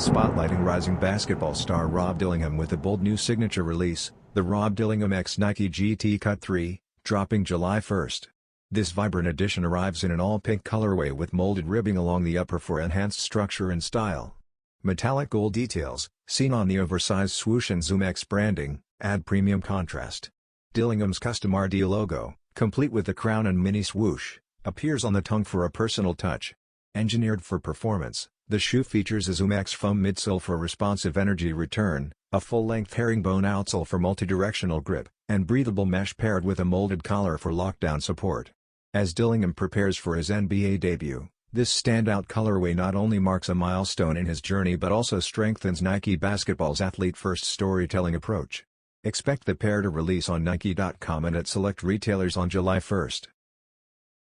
spotlighting rising basketball star Rob Dillingham with a bold new signature release, the Rob Dillingham X Nike G.T Cut 3, dropping July 1st. This vibrant edition arrives in an all-pink colorway with molded ribbing along the upper for enhanced structure and style. Metallic gold details, seen on the oversized Swoosh and ZoomX branding, add premium contrast. Dillingham's custom RD logo, complete with the crown and mini swoosh, appears on the tongue for a personal touch. Engineered for performance, the shoe features a ZoomX foam midsole for responsive energy return, a full-length herringbone outsole for multi-directional grip, and breathable mesh paired with a molded collar for lockdown support. As Dillingham prepares for his NBA debut, this standout colorway not only marks a milestone in his journey but also strengthens Nike Basketball's athlete-first storytelling approach. Expect the pair to release on Nike.com and at select retailers on July 1st.